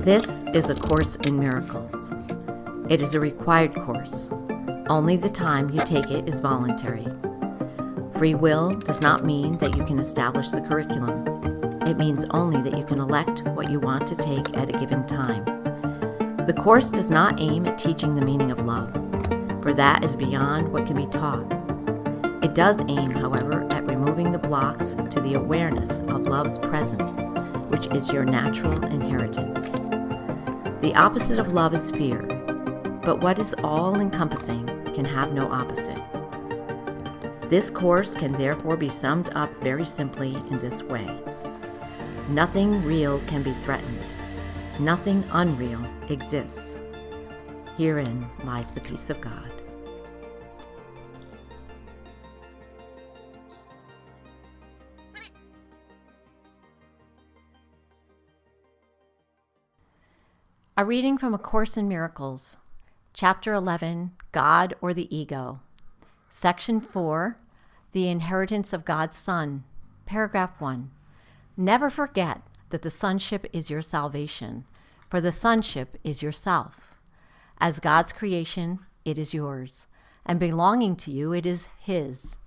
This is A Course in Miracles. It is a required course. Only the time you take it is voluntary. Free will does not mean that you can establish the curriculum. It means only that you can elect what you want to take at a given time. The course does not aim at teaching the meaning of love, for that is beyond what can be taught. It does aim, however, at removing the blocks to the awareness of love's presence, which is your natural inheritance. The opposite of love is fear, but what is all-encompassing can have no opposite. This course can therefore be summed up very simply in this way. Nothing real can be threatened. Nothing unreal exists. Herein lies the peace of God. A reading from A Course in Miracles, Chapter 11, God or the Ego, Section 4, The Inheritance of God's Son, Paragraph 1. Never forget that the sonship is your salvation, for the sonship is yourself. As God's creation, it is yours, and belonging to you, it is His.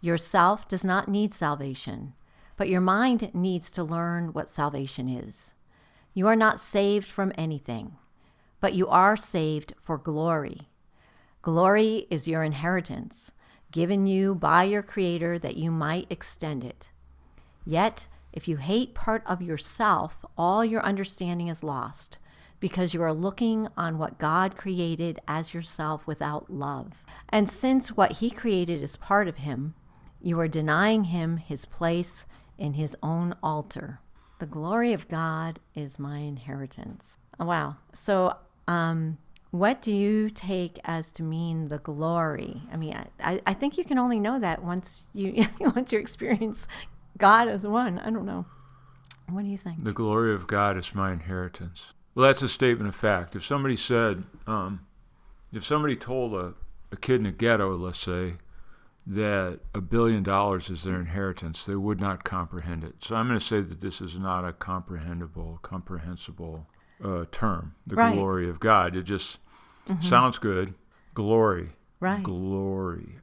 Yourself does not need salvation, but your mind needs to learn what salvation is. You are not saved from anything, but you are saved for glory. Glory is your inheritance, given you by your Creator that you might extend it. Yet, if you hate part of yourself, all your understanding is lost, because you are looking on what God created as yourself without love. And since what He created is part of Him, you are denying Him His place in His own altar. The glory of God is my inheritance. Oh, wow. So, what do you take as to mean the glory? I mean, I think you can only know that once you once you experience God as one. I don't know. What do you think? The glory of God is my inheritance. Well, that's a statement of fact. If somebody said, if somebody told a kid in a ghetto, let's say, that $1 billion is their inheritance, they would not comprehend it. So I'm going to say that this is not a comprehensible term, the right. Glory of God. It just sounds good. Glory. Right. Glory.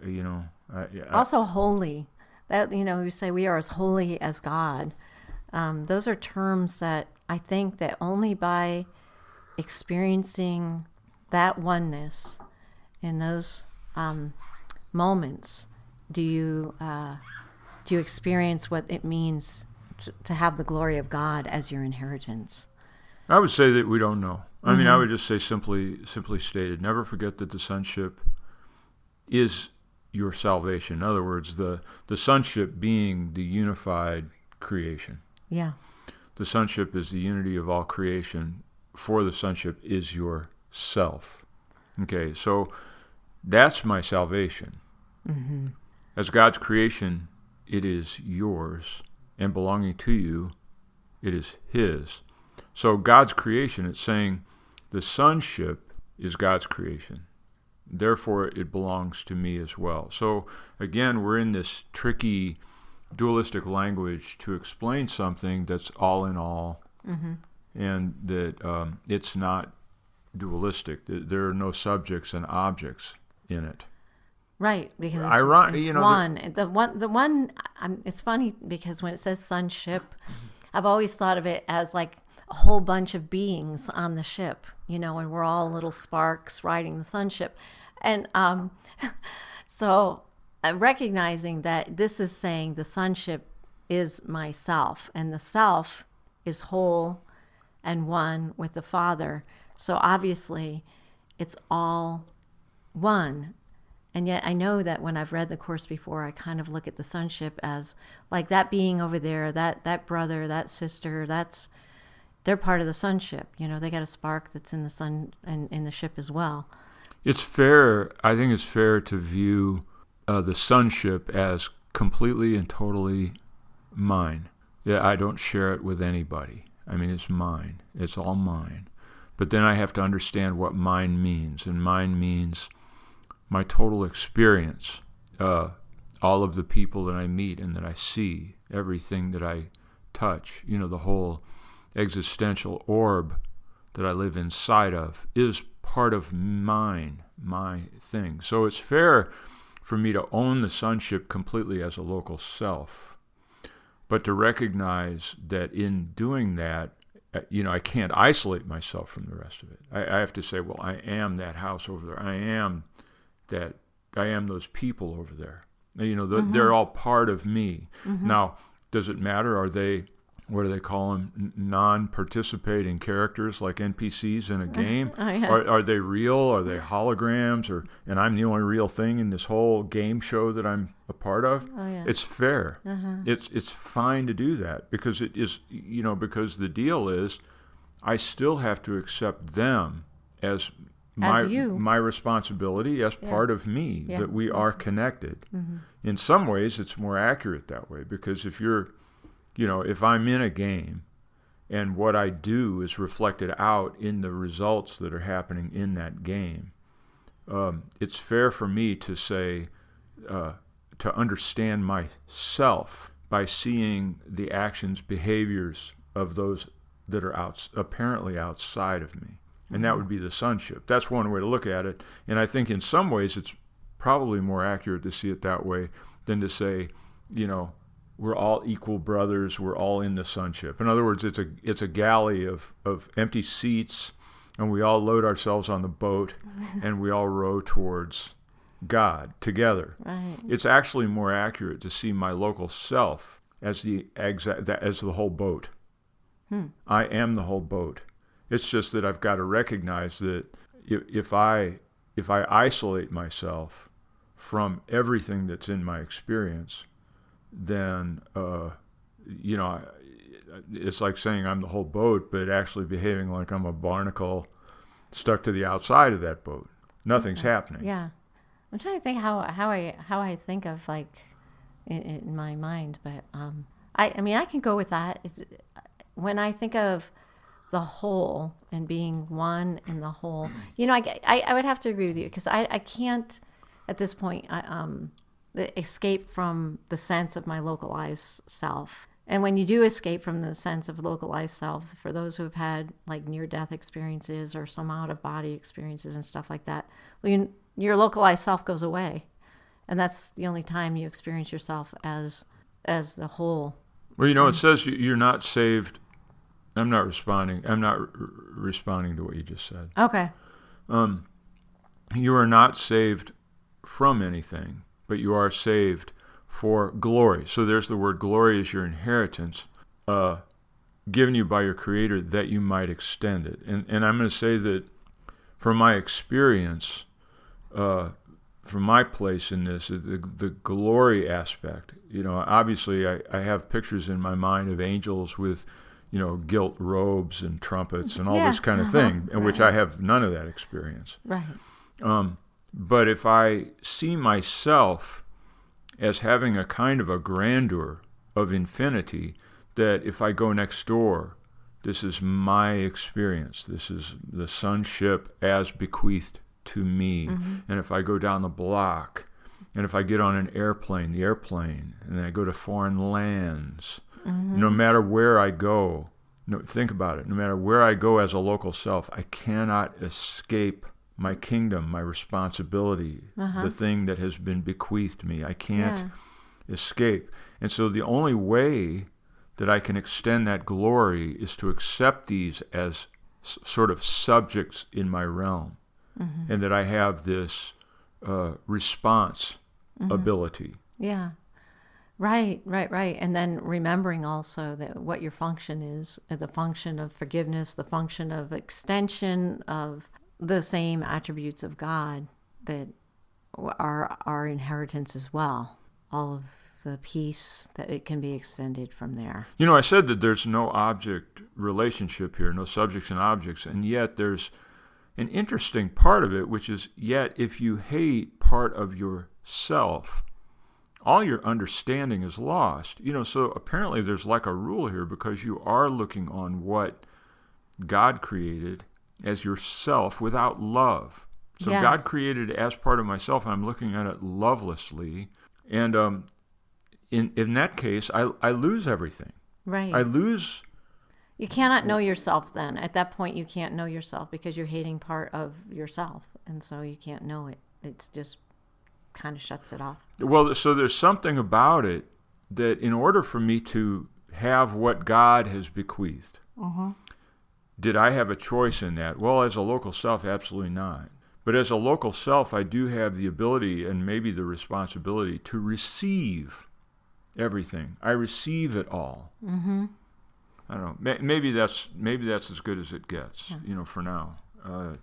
Also holy. That, you say we are as holy as God. Those are terms that I think that only by experiencing that oneness in those moments do you experience what it means to have the glory of God as your inheritance? I would say that we don't know. I mean, I would just say simply stated, never forget that the sonship is your salvation. In other words, the sonship being the unified creation. Yeah. The sonship is the unity of all creation. For the sonship is yourself. Okay, so that's my salvation. Mm-hmm. As God's creation, it is yours, and belonging to you, it is His. So God's creation, it's saying the sonship is God's creation. Therefore, it belongs to me as well. So again, we're in this tricky dualistic language to explain something that's all in all, and that it's not dualistic. There are no subjects and objects in it. Right, because it's one. It's funny because when it says sonship, I've always thought of it as like a whole bunch of beings on the ship, and we're all little sparks riding the sonship. And so recognizing that this is saying the sonship is myself, and the self is whole and one with the Father. So obviously it's all one. And yet I know that when I've read the Course before, I kind of look at the sonship as like that being over there, that brother, that sister, they're part of the sonship. They got a spark that's in the sun and in the ship as well. I think it's fair to view the sonship as completely and totally mine. Yeah, I don't share it with anybody. I mean, it's mine. It's all mine. But then I have to understand what mine means. And mine means my total experience, all of the people that I meet and that I see, everything that I touch, the whole existential orb that I live inside of is part of my thing. So it's fair for me to own the sonship completely as a local self, but to recognize that in doing that, I can't isolate myself from the rest of it. I have to say, well, I am that house over there. I am those people over there. They're all part of me. Now, does it matter? Are they, what do they call them, non-participating characters like NPCs in a game? Are they real? Are they holograms? And I'm the only real thing in this whole game show that I'm a part of? It's fair. It's fine to do that because it is, because the deal is I still have to accept them as my responsibility as part of me, that we are connected. In some ways, it's more accurate that way because if I'm in a game and what I do is reflected out in the results that are happening in that game, it's fair for me to say, to understand myself by seeing the actions, behaviors of those that are apparently outside of me. And that would be the sonship. That's one way to look at it. And I think in some ways it's probably more accurate to see it that way than to say, we're all equal brothers, we're all in the sonship. In other words, it's a galley of empty seats, and we all load ourselves on the boat, and we all row towards God together. Right. It's actually more accurate to see my local self as the whole boat. I am the whole boat. It's just that I've got to recognize that if I isolate myself from everything that's in my experience, then it's like saying I'm the whole boat, but actually behaving like I'm a barnacle stuck to the outside of that boat. Nothing's happening. Yeah, I'm trying to think how I think of like in my mind, but I can go with that. When I think of the whole and being one in the whole, I would have to agree with you because I can't at this point escape from the sense of my localized self. And when you do escape from the sense of localized self, for those who have had like near-death experiences or some out-of-body experiences and stuff like that, your localized self goes away, and that's the only time you experience yourself as the whole. Well, it says you're not saved. I'm not responding to what you just said. Okay. You are not saved from anything, but you are saved for glory. So there's the word glory is your inheritance, given you by your Creator that you might extend it. And I'm going to say that from my experience, from my place in this, the glory aspect, obviously I have pictures in my mind of angels with gilt robes and trumpets and all this kind of thing, in which I have none of that experience. Right. But if I see myself as having a kind of a grandeur of infinity, that if I go next door, this is my experience. This is the sonship as bequeathed to me. And if I go down the block, and if I get on an airplane, the airplane, and then I go to foreign lands, no matter where I go, think about it, no matter where I go as a local self, I cannot escape my kingdom, my responsibility, the thing that has been bequeathed me. I can't escape. And so the only way that I can extend that glory is to accept these as sort of subjects in my realm, and that I have this response ability. Yeah. Right. And then remembering also that what your function is, the function of forgiveness, the function of extension of the same attributes of God that are our inheritance as well. All of the peace that it can be extended from there. I said that there's no object relationship here, no subjects and objects, and yet there's an interesting part of it, which is yet if you hate part of yourself, all your understanding is lost. So apparently there's like a rule here because you are looking on what God created as yourself without love. So God created it as part of myself, and I'm looking at it lovelessly. And in that case, I lose everything. Right. I lose You cannot know yourself then. At that point, you can't know yourself because you're hating part of yourself. And so you can't know it. It's just kind of shuts it off. Well, so there's something about it that in order for me to have what God has bequeathed, did I have a choice in that? Well, as a local self, absolutely not. But as a local self, I do have the ability and maybe the responsibility to receive everything. I receive it all. I don't know. Maybe that's as good as it gets, for now,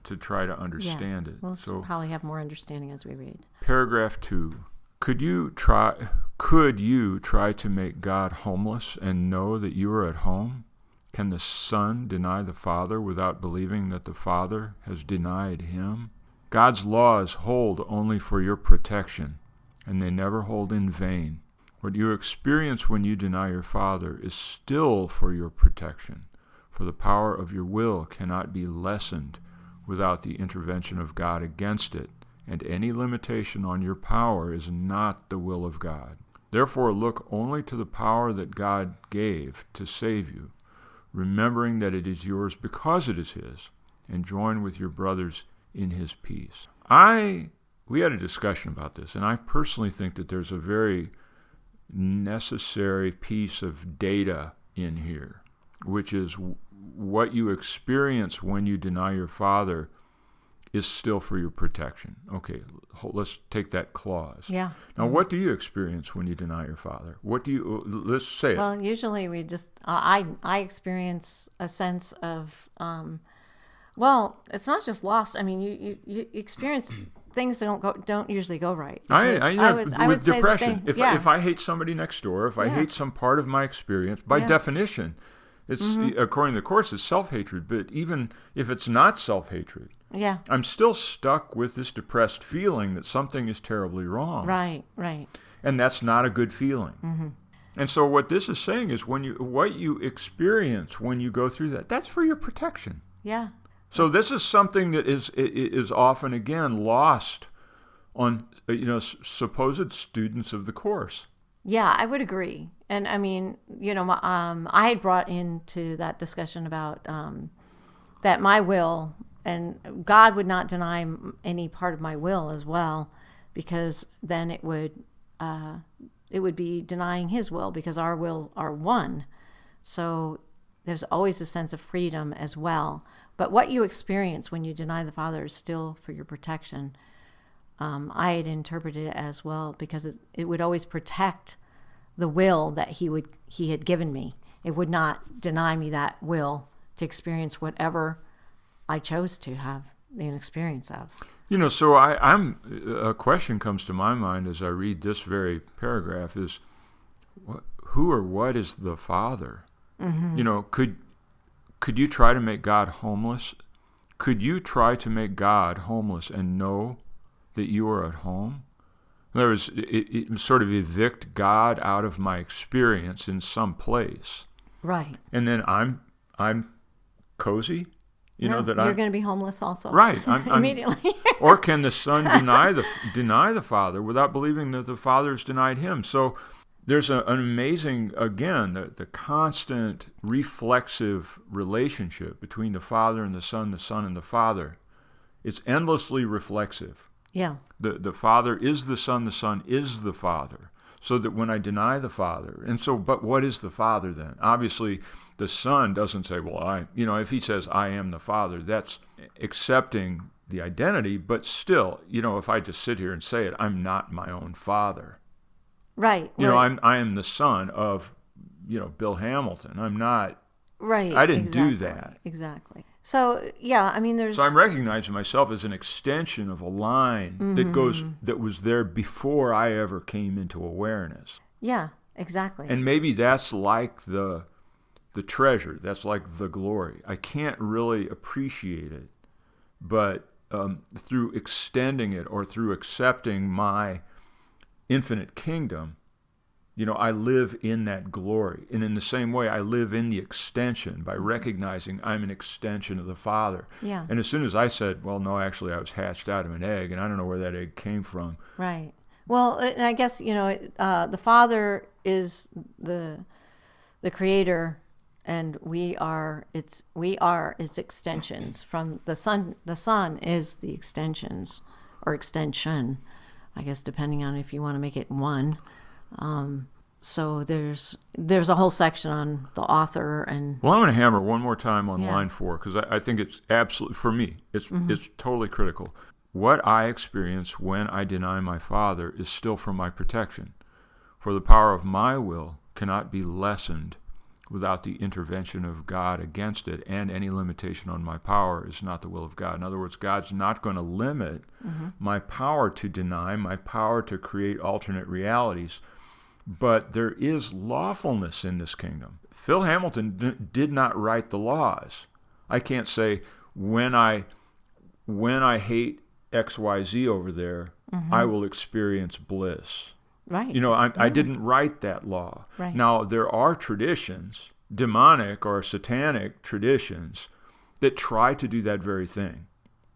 to try to understand it. We'll probably have more understanding as we read. Paragraph 2. Could you try to make God homeless and know that you are at home? Can the Son deny the Father without believing that the Father has denied him? God's laws hold only for your protection, and they never hold in vain. What you experience when you deny your Father is still for your protection, for the power of your will cannot be lessened without the intervention of God against it, and any limitation on your power is not the will of God. Therefore, look only to the power that God gave to save you, remembering that it is yours because it is his, and join with your brothers in his peace. We had a discussion about this, and I personally think that there's a very necessary piece of data in here, which is what you experience when you deny your Father is still for your protection. Okay, let's take that clause. Yeah. Now, what do you experience when you deny your Father? Let's say it. Well, usually we just, I experience a sense of, it's not just lost. I mean, you experience things don't usually go right. I would say depression. If I hate somebody next door, if I hate some part of my experience, by definition, it's according to the Course, it's self-hatred. But even if it's not self-hatred, I'm still stuck with this depressed feeling that something is terribly wrong. Right. And that's not a good feeling. And so what this is saying is what you experience when you go through that's for your protection. Yeah. So this is something that is often, again, lost on supposed students of the Course. Yeah, I would agree. And I mean, I had brought into that discussion about that my will, and God would not deny any part of my will as well, because then it would be denying his will, because our will are one. So there's always a sense of freedom as well. But what you experience when you deny the Father is still for your protection. I had interpreted it as well, because it would always protect the will that he had given me. It would not deny me that will to experience whatever I chose to have an experience of. So a question comes to my mind as I read this very paragraph is, who or what is the Father? Could you try to make God homeless? Could you try to make God homeless and know that you are at home? In other words, it sort of evict God out of my experience in some place. Right. And then I'm cozy. You're going to be homeless also. Right. Immediately. Or can the Son deny the Father without believing that the Father has denied him? So there's an amazing, again, the constant reflexive relationship between the Father and the Son and the Father. It's endlessly reflexive. Yeah. The Father is the Son is the Father. So that when I deny the Father, but what is the Father then? Obviously, the Son doesn't say, well, if he says, I am the Father, that's accepting the identity, but still, if I just sit here and say it, I'm not my own father. Right. I am the son of, Bill Hamilton. I'm not. Right. I didn't do that. Exactly. So, yeah, I mean, So I'm recognizing myself as an extension of a line that was there before I ever came into awareness. Yeah, exactly. And maybe that's like the treasure. That's like the glory. I can't really appreciate it, but through extending it or through accepting my infinite kingdom, I live in that glory. And in the same way, I live in the extension by recognizing I'm an extension of the Father. Yeah. And as soon as I said, well, no, actually, I was hatched out of an egg, and I don't know where that egg came from. Right. Well, and I guess, the Father is the Creator, And we are its extensions from the sun. The sun is the extensions, or extension, I guess, depending on if you want to make it one. So there's a whole section on the author. And well, I'm going to hammer one more time on line 4, because I think it's absolutely, for me, it's totally critical. What I experience when I deny my Father is still for my protection. For the power of my will cannot be lessened without the intervention of God against it, and any limitation on my power is not the will of God. In other words, God's not going to limit my power to deny, my power to create alternate realities, but there is lawfulness in this kingdom. Phil Hamilton did not write the laws. I can't say, when I hate XYZ over there, I will experience bliss. Right. I didn't write that law. Right. Now, there are traditions, demonic or satanic traditions, that try to do that very thing.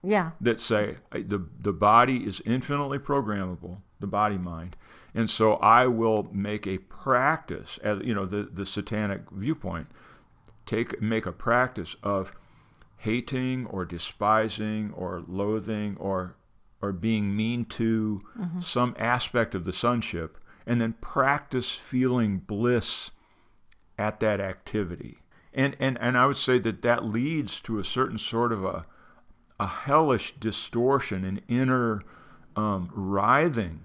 Yeah. That say the body is infinitely programmable, the body mind, and so I will make a practice, as the satanic viewpoint, make a practice of hating or despising or loathing or being mean to some aspect of the sonship, and then practice feeling bliss at that activity. And I would say that leads to a certain sort of a hellish distortion, an inner writhing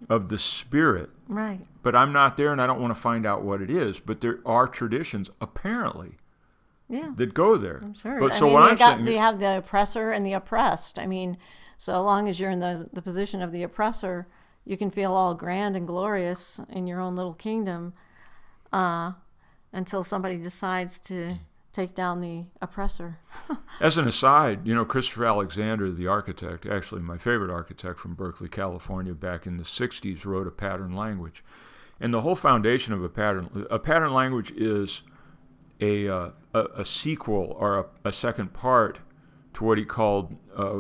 of the spirit. Right. But I'm not there, and I don't want to find out what it is. But there are traditions, apparently, that go there. I'm sure. But you have the oppressor and the oppressed. I mean, so long as you're in the position of the oppressor, you can feel all grand and glorious in your own little kingdom, until somebody decides to take down the oppressor. As an aside, Christopher Alexander, the architect, actually my favorite architect from Berkeley, California, back in the 60s, wrote a pattern language. And the whole foundation of a pattern language is a sequel or a second part to what he called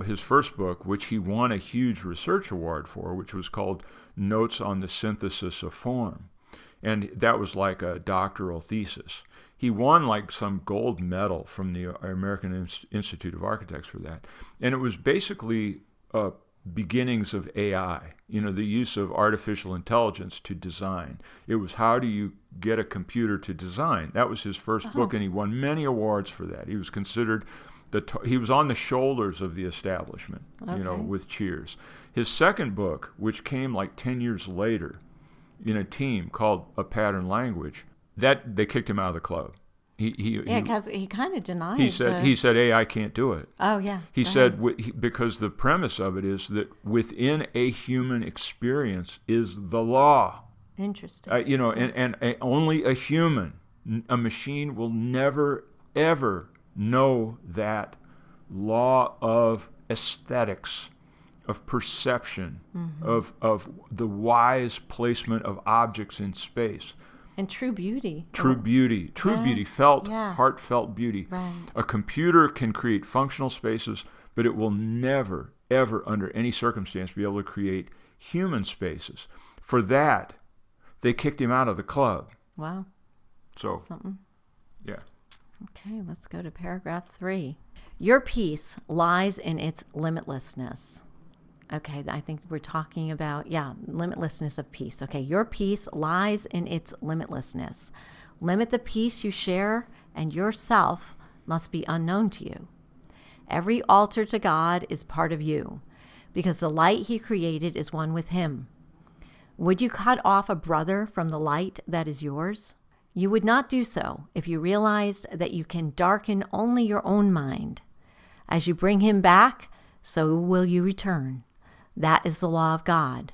his first book, which he won a huge research award for, which was called Notes on the Synthesis of Form. And that was like a doctoral thesis. He won like some gold medal from the American Institute of Architects for that. And it was basically beginnings of AI, the use of artificial intelligence to design. It was, how do you get a computer to design? That was his first book, and he won many awards for that. He was considered, he was on the shoulders of the establishment, with cheers. His second book, which came like 10 years later in a team called A Pattern Language, that they kicked him out of the club. Because he kind of denied. He said, AI can't do it. Oh yeah. He said because the premise of it is that within a human experience is the law. Interesting. And only a human, a machine will never ever know that law of aesthetics, of perception, of the wise placement of objects in space. And true beauty. True beauty, heartfelt beauty. Right. A computer can create functional spaces, but it will never, ever, under any circumstance, be able to create human spaces. For that, they kicked him out of the club. Wow. So, something. Yeah. Okay, let's go to paragraph 3. Your peace lies in its limitlessness. Okay, I think we're talking about, limitlessness of peace. Okay, your peace lies in its limitlessness. Limit the peace you share, and yourself must be unknown to you. Every altar to God is part of you, because the light he created is one with him. Would you cut off a brother from the light that is yours? You would not do so if you realized that you can darken only your own mind. As you bring him back, so will you return. That is the law of God,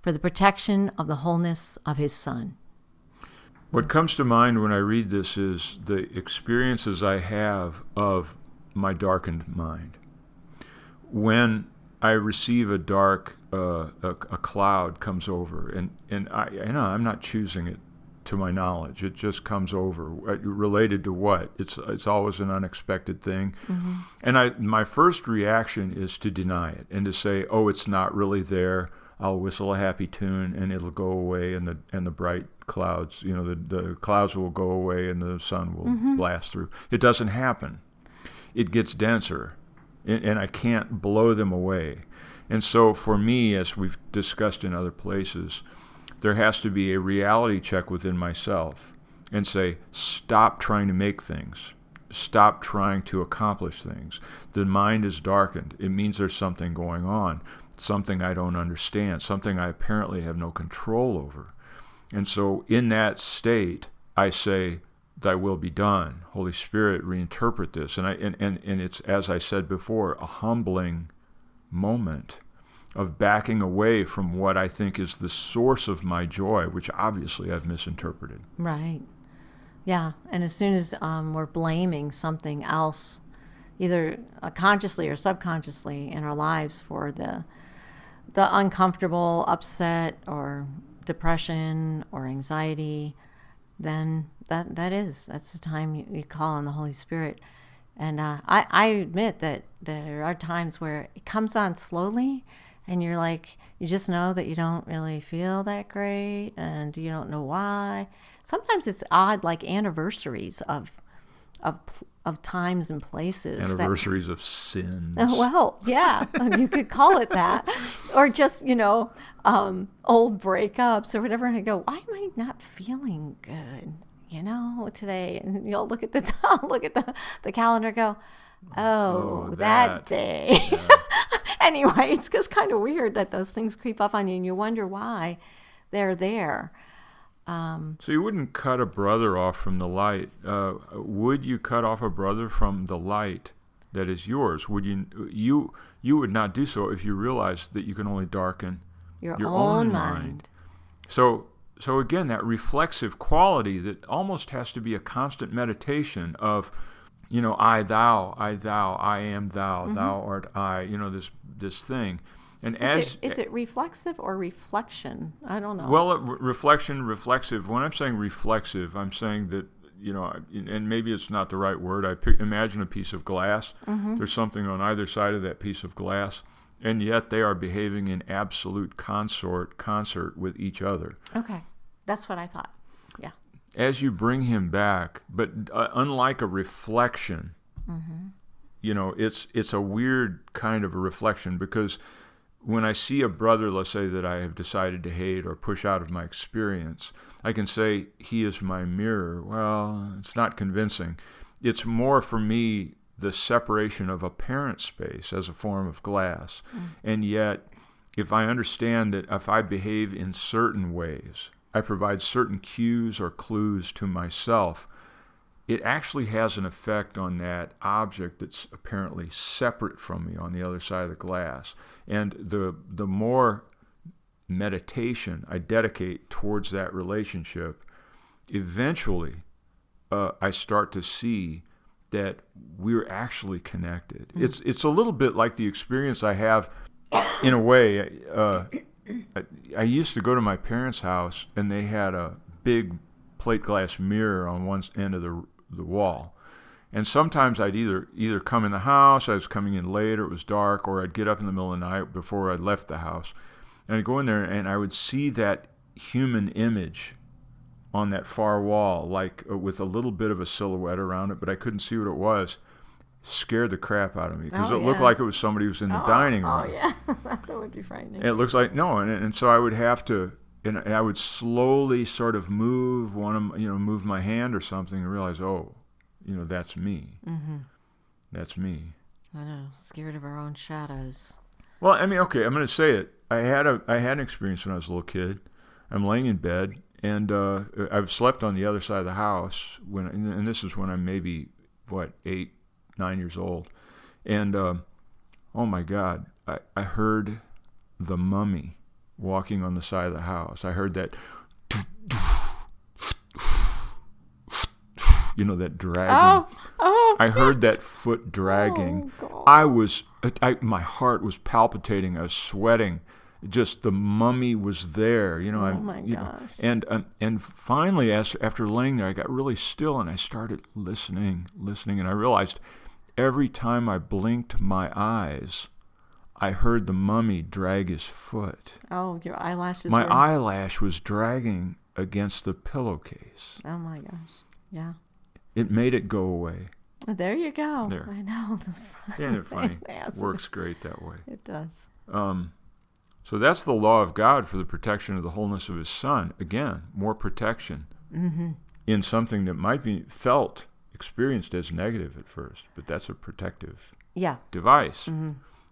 for the protection of the wholeness of his Son. What comes to mind when I read this is the experiences I have of my darkened mind. When I receive a dark, a cloud comes over, and I'm not choosing it to my knowledge. It just comes over. Related to what? It's always an unexpected thing. And my first reaction is to deny it and to say, oh, it's not really there. I'll whistle a happy tune and it'll go away, and the bright clouds. The clouds will go away and the sun will blast through. It doesn't happen. It gets denser, and I can't blow them away. And so for me, as we've discussed in other places, there has to be a reality check within myself and say, stop trying to make things. Stop trying to accomplish things. The mind is darkened. It means there's something going on, something I don't understand, something I apparently have no control over. And so in that state, I say, thy will be done. Holy Spirit, reinterpret this. And it's, as I said before, a humbling moment of backing away from what I think is the source of my joy, which obviously I've misinterpreted. Right. Yeah. And as soon as we're blaming something else, either consciously or subconsciously in our lives for the uncomfortable, upset, or depression or anxiety, then that's the time you call on the Holy Spirit. And I admit that there are times where it comes on slowly, and you're like, you just know that you don't really feel that great, and you don't know why. Sometimes it's odd, like anniversaries of times and places. Anniversaries of sins. Well, yeah, you could call it that. Or just, old breakups or whatever. And I go, why am I not feeling good, today? And you'll look at the calendar and go, oh, that day. Yeah. Anyway, it's just kind of weird that those things creep up on you and you wonder why they're there. So you wouldn't cut a brother off from the light. Would you cut off a brother from the light that is yours? Would you would not do so if you realized that you can only darken your own mind. So again, that reflexive quality that almost has to be a constant meditation of, I, thou, I am thou, thou art I, this thing. And is it reflexive or reflection? I don't know. Well, reflection, reflexive. When I'm saying reflexive, I'm saying that, and maybe it's not the right word. Imagine a piece of glass. There's something on either side of that piece of glass, and yet they are behaving in absolute concert with each other. Okay. That's what I thought. Yeah. As you bring him back, but unlike a reflection, it's a weird kind of a reflection, because when I see a brother, let's say, that I have decided to hate or push out of my experience, I can say, he is my mirror. Well, it's not convincing. It's more for me the separation of apparent space as a form of glass. And yet, if I understand that if I behave in certain ways, I provide certain cues or clues to myself, it actually has an effect on that object that's apparently separate from me on the other side of the glass. And the more meditation I dedicate towards that relationship, eventually I start to see that we're actually connected. It's a little bit like the experience I have, in a way. I used to go to my parents' house, and they had a big plate glass mirror on one end of the wall. And sometimes I'd either come in the house, I was coming in late, or it was dark, or I'd get up in the middle of the night before I left the house. And I'd go in there, and I would see that human image on that far wall, like with a little bit of a silhouette around it, but I couldn't see what it was. Scared the crap out of me, because it looked like it was somebody who was in the dining room. Oh, yeah. That would be frightening. And it looks like, no, and so I would have to, and I would slowly sort of move my hand or something and realize, that's me. That's me. I know, scared of our own shadows. Well, I mean, okay, I'm going to say it. I had an experience when I was a little kid. I'm laying in bed, and I've slept on the other side of the house, and this is when I'm maybe, 8, 9 years old. And, oh my God, I heard the mummy walking on the side of the house. I heard that, that dragging. I heard that foot dragging. My heart was palpitating. I was sweating. Just the mummy was there. Oh my gosh. And finally, after laying there, I got really still, and I started listening, and I realized every time I blinked my eyes, I heard the mummy drag his foot. Oh, your eyelashes. My eyelash was dragging against the pillowcase. Oh my gosh. Yeah. It made it go away. There you go. There. I know. Isn't it funny? Yes. Works great that way. It does. So that's the law of God for the protection of the wholeness of his Son. Again, more protection in something that might be experienced as negative at first, but that's a protective device.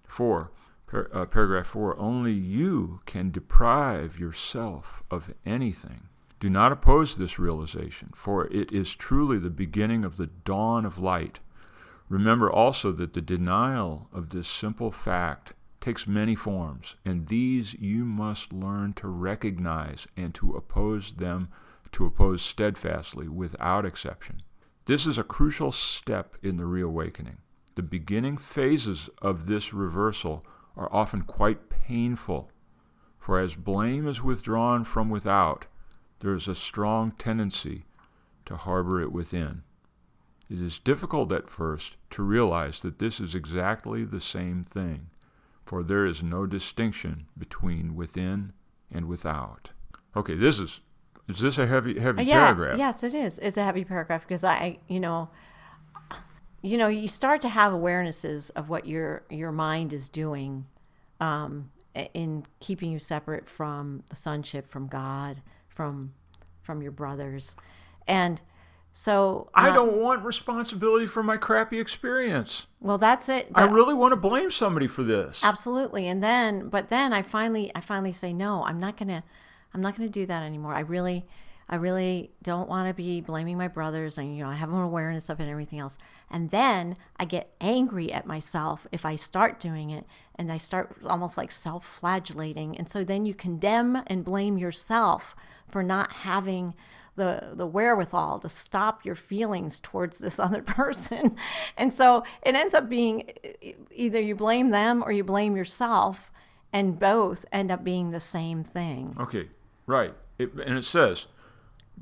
4, paragraph 4, only you can deprive yourself of anything. Do not oppose this realization, for it is truly the beginning of the dawn of light. Remember also that the denial of this simple fact takes many forms, and these you must learn to recognize and to oppose steadfastly without exception. This is a crucial step in the reawakening. The beginning phases of this reversal are often quite painful, for as blame is withdrawn from without, there is a strong tendency to harbor it within. It is difficult at first to realize that this is exactly the same thing, for there is no distinction between within and without. Okay, is this a heavy paragraph? Yes, it is. It's a heavy paragraph because you start to have awarenesses of what your mind is doing in keeping you separate from the sonship, from God, from your brothers. And so I don't want responsibility for my crappy experience. Well, that's it. I really want to blame somebody for this. Absolutely. And then I finally say, no, I'm not gonna do that anymore. I really don't want to be blaming my brothers, and I have an awareness of it and everything else. And then I get angry at myself if I start doing it, and I start almost like self-flagellating. And so then you condemn and blame yourself for not having the wherewithal to stop your feelings towards this other person. And so it ends up being either you blame them or you blame yourself, and both end up being the same thing. Okay, right. And it says,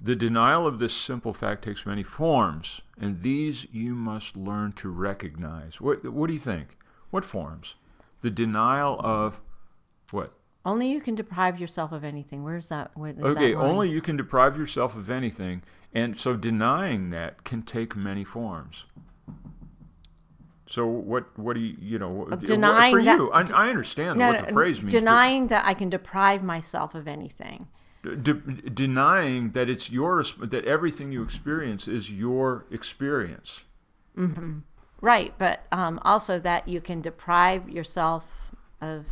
the denial of this simple fact takes many forms, and these you must learn to recognize. What do you think? What forms? The denial of what? Only you can deprive yourself of anything. Where's that? Okay, only you can deprive yourself of anything, and so denying that can take many forms. So what do you denying for that, you? I understand what the phrase means. Denying that I can deprive myself of anything. Denying that it's that everything you experience is your experience. Mm-hmm. Right, but also that you can deprive yourself of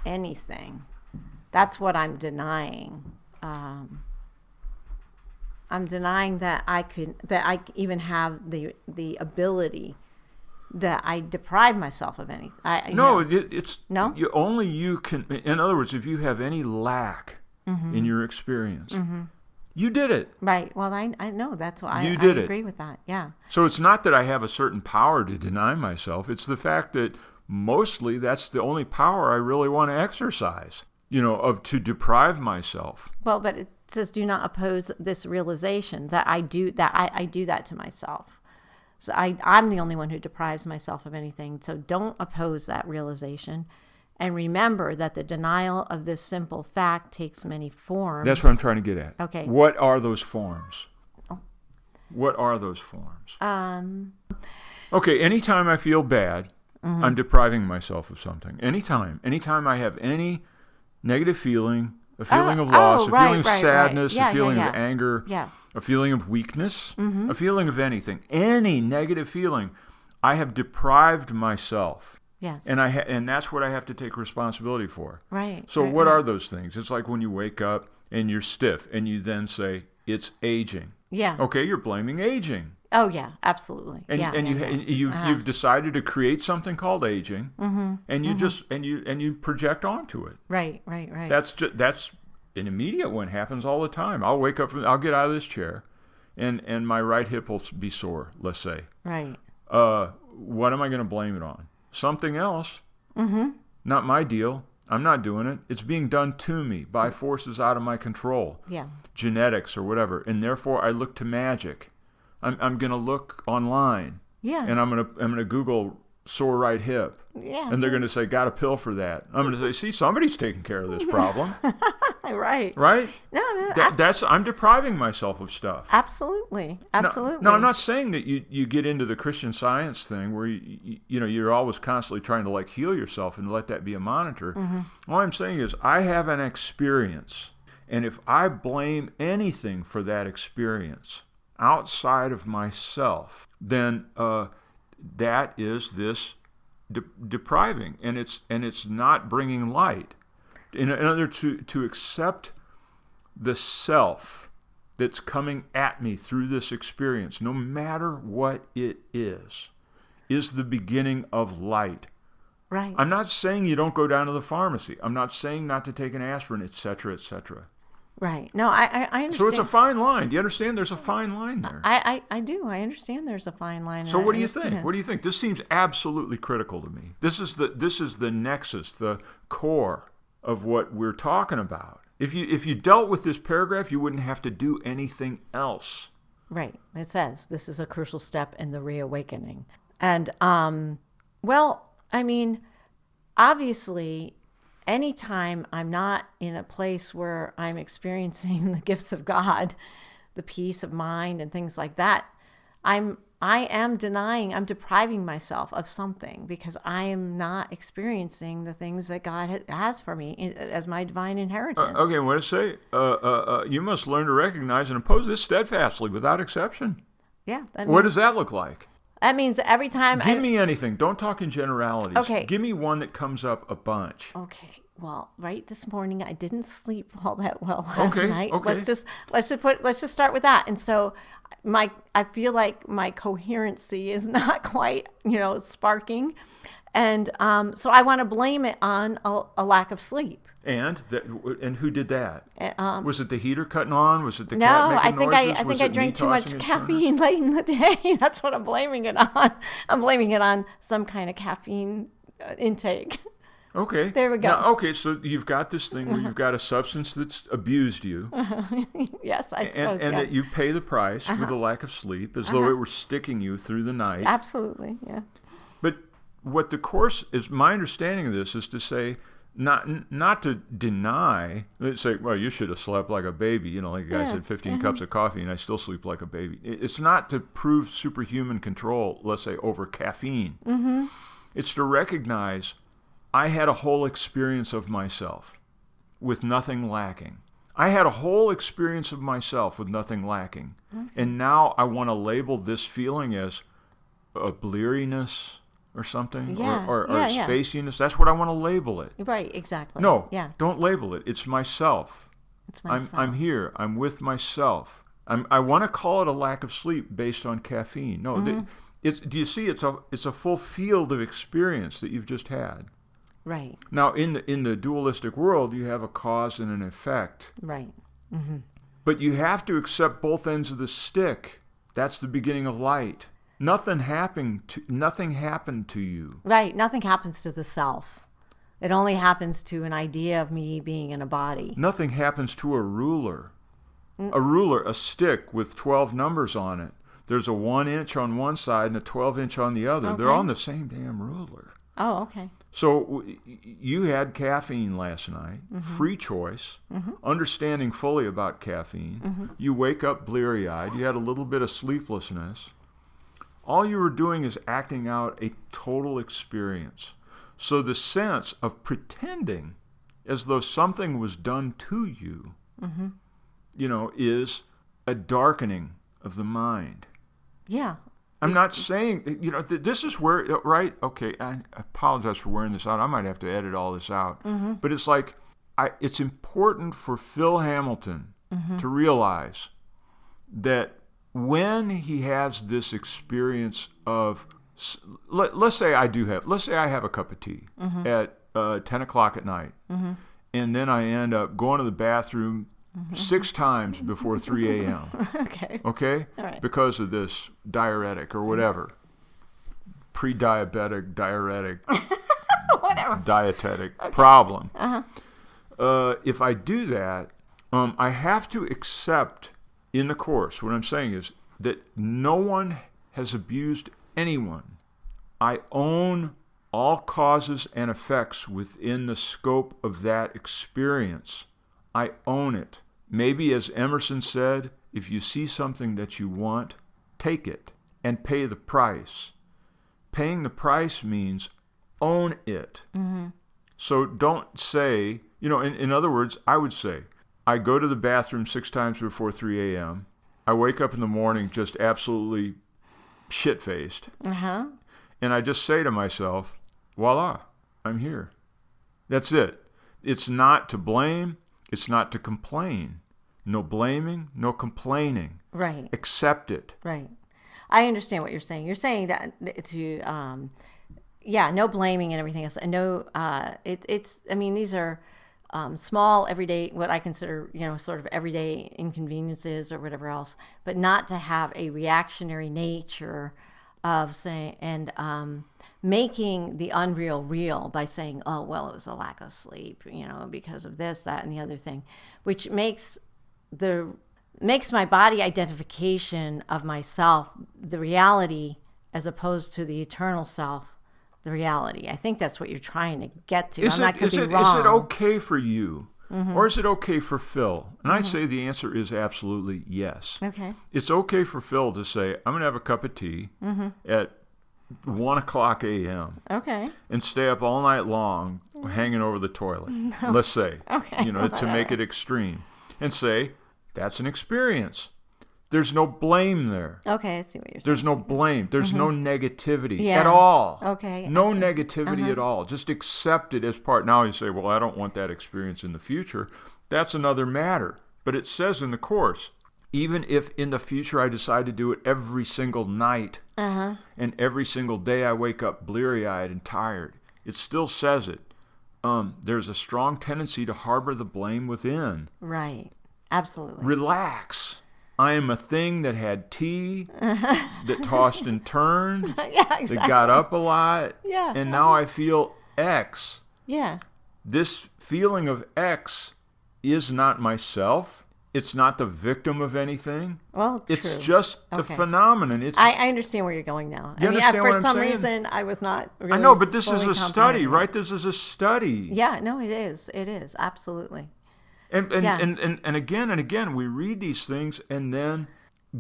anything. That's what I'm denying. I'm denying that I even have the ability that I deprive myself of anything. Only you can. In other words, if you have any lack in your experience, you did it. Right. Well, I know that's why I agree with that. Yeah. So it's not that I have a certain power to deny myself. It's the fact that mostly that's the only power I really want to exercise, to deprive myself. Well, but it says do not oppose this realization that I do that to myself. So I'm the only one who deprives myself of anything. So don't oppose that realization. And remember that the denial of this simple fact takes many forms. That's what I'm trying to get at. Okay. What are those forms? What are those forms? Okay, anytime I feel bad, I'm depriving myself of something. Anytime I have any negative feeling, a feeling of loss, a feeling of sadness, a feeling of anger, a feeling of weakness, a feeling of anything, any negative feeling, I have deprived myself. Yes. And that's what I have to take responsibility for. Right. So what are those things? It's like when you wake up and you're stiff and you then say, it's aging. Yeah. Okay, you're blaming aging. Oh yeah, absolutely. And you've decided to create something called aging, and you just and you project onto it. Right. That's an immediate one. Happens all the time. I'll wake up I'll get out of this chair, and my right hip will be sore. Let's say. Right. What am I going to blame it on? Something else. Not my deal. I'm not doing it. It's being done to me by forces out of my control. Yeah. Genetics or whatever, and therefore I look to magic. I'm going to look online. Yeah. And I'm going to Google sore right hip. Yeah. And they're going to say, got a pill for that. I'm going to say, see, somebody's taking care of this problem. Right. Right? No, I'm depriving myself of stuff. Absolutely. No, I'm not saying that you get into the Christian Science thing where you're always constantly trying to like heal yourself and let that be a monitor. All I'm saying is I have an experience, and if I blame anything for that experience outside of myself, then that is this depriving, and it's not bringing light. In order to accept the self that's coming at me through this experience, no matter what it is the beginning of light. Right. I'm not saying you don't go down to the pharmacy. I'm not saying not to take an aspirin, etc., etc. Right. No, I understand. So it's a fine line. Do you understand? There's a fine line there. I do. I understand there's a fine line. So what do you think? What do you think? This seems absolutely critical to me. This is the nexus, the core of what we're talking about. If you dealt with this paragraph, you wouldn't have to do anything else. Right. It says this is a crucial step in the reawakening. And well, I mean, obviously, anytime I'm not in a place where I'm experiencing the gifts of God, the peace of mind and things like that, I'm depriving myself of something because I am not experiencing the things that God has for me as my divine inheritance. Okay, what does it say? You must learn to recognize and oppose this steadfastly without exception. Yeah. What does that look like? That means every time Give me anything. Don't talk in generalities. Okay. Give me one that comes up a bunch. Okay. Well, right this morning I didn't sleep all that well last night. Okay. Let's just start with that. And so I feel like my coherency is not quite, sparking. And so I want to blame it on a lack of sleep. And who did that? Was it the heater cutting on? Was it the no, cat making I think noises? I think I drank too much caffeine late in the day. That's what I'm blaming it on. I'm blaming it on some kind of caffeine intake. Okay. There we go. Now, so you've got this thing where you've got a substance that's abused you. Yes, I suppose. And that you pay the price with a lack of sleep, as though it were sticking you through the night. Absolutely, yeah. But what the Course is, my understanding of this is to say, not to deny, say, well, you should have slept like a baby. Like a guy said, 15 cups of coffee and I still sleep like a baby. It's not to prove superhuman control, let's say, over caffeine. Mm-hmm. It's to recognize I had a whole experience of myself with nothing lacking. I had a whole experience of myself with nothing lacking. Okay. And now I want to label this feeling as a bleariness or something, or spaciness. That's what I want to label it. Right, exactly. No, don't label it. It's myself. It's myself. I'm here. I'm with myself. I want to call it a lack of sleep based on caffeine. No, do you see? It's a full field of experience that you've just had. Right. Now, in the dualistic world, you have a cause and an effect. Right. Mm-hmm. But you have to accept both ends of the stick. That's the beginning of light. Nothing happened to you. Right. Nothing happens to the self. It only happens to an idea of me being in a body. Nothing happens to a ruler. A ruler, a stick with 12 numbers on it. There's a 1 inch on one side and a 12 inch on the other. Okay. They're on the same damn ruler. Oh, okay. So you had caffeine last night, free choice, understanding fully about caffeine. You wake up bleary-eyed. You had a little bit of sleeplessness. All you were doing is acting out a total experience. So the sense of pretending as though something was done to you, is a darkening of the mind. Yeah. I'm not saying, this is where, right? Okay, I apologize for wearing this out. I might have to edit all this out. But it's like, it's important for Phil Hamilton to realize that when he has this experience of, let's say I have a cup of tea at 10 o'clock at night, and then I end up going to the bathroom 6 times before 3 a.m. Okay? All right. Because of this diuretic or whatever. Pre-diabetic, diuretic, whatever. Dietetic problem. If I do that, I have to accept in the Course, what I'm saying is that no one has abused anyone. I own all causes and effects within the scope of that experience. I own it. Maybe, as Emerson said, if you see something that you want, take it and pay the price. Paying the price means own it. Mm-hmm. So don't say, in other words, I would say, I go to the bathroom 6 times before 3 a.m. I wake up in the morning just absolutely shit-faced. Uh-huh. And I just say to myself, voila, I'm here. That's it. It's not to blame. It's not to complain. No blaming, no complaining. Right. Accept it. Right. I understand what you're saying. You're saying that to, no blaming and everything else. And no, these are small, everyday, what I consider, sort of everyday inconveniences or whatever else, but not to have a reactionary nature of saying, and making the unreal real by saying, oh, well, it was a lack of sleep, because of this, that, and the other thing, which makes my body identification of myself the reality as opposed to the eternal self the reality. I think that's what you're trying to get to. I'm not going to be wrong. Is it okay for you? Mm-hmm. Or is it okay for Phil? And I say the answer is absolutely yes. Okay. It's okay for Phil to say, I'm going to have a cup of tea at 1 o'clock a.m. Okay. And stay up all night long hanging over the toilet, let's say, okay. To make it extreme. And say, that's an experience. There's no blame there. Okay, I see what you're saying. There's no blame. There's no negativity at all. Okay. No negativity at all. Just accept it as part. Now you say, well, I don't want that experience in the future. That's another matter. But it says in the Course, even if in the future I decide to do it every single night, and every single day I wake up bleary-eyed and tired, it still says it. There's a strong tendency to harbor the blame within. Right. Absolutely. Relax. I am a thing that had tea, that tossed and turned, exactly. that got up a lot, and now I feel X. Yeah. This feeling of X is not myself. It's not the victim of anything. Well, it's true. just the phenomenon. I understand where you're going now. For some reason, I was not really I know, but this is a study, right? This is a study. Yeah, no, it is. It is, absolutely. And again and again, we read these things and then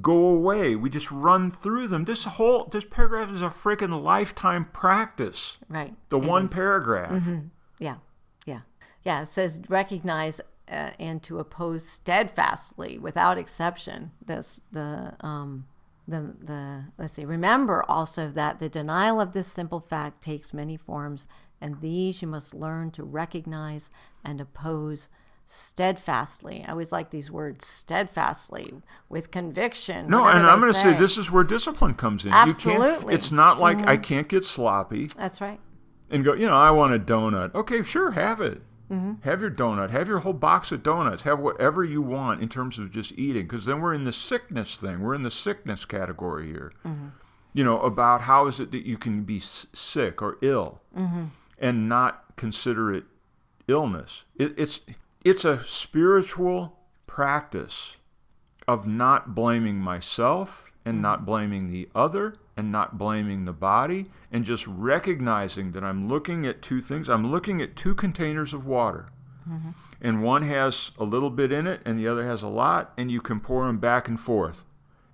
go away. We just run through them. This paragraph is a freaking lifetime practice. Right. The one paragraph. Mm-hmm. Yeah. It says recognize and to oppose steadfastly without exception. Let's see. Remember also that the denial of this simple fact takes many forms, and these you must learn to recognize and oppose steadfastly. I always like these words, steadfastly, with conviction. No, and I'm going to say this is where discipline comes in. Absolutely. It's not like I can't get sloppy. That's right. And go, I want a donut. Okay, sure, have it. Mm-hmm. Have your donut. Have your whole box of donuts. Have whatever you want in terms of just eating, because then we're in the sickness thing. We're in the sickness category here. Mm-hmm. About how is it that you can be sick or ill and not consider it illness. It's a spiritual practice of not blaming myself and not blaming the other and not blaming the body, and just recognizing that I'm looking at two things. I'm looking at two containers of water, and one has a little bit in it and the other has a lot, and you can pour them back and forth,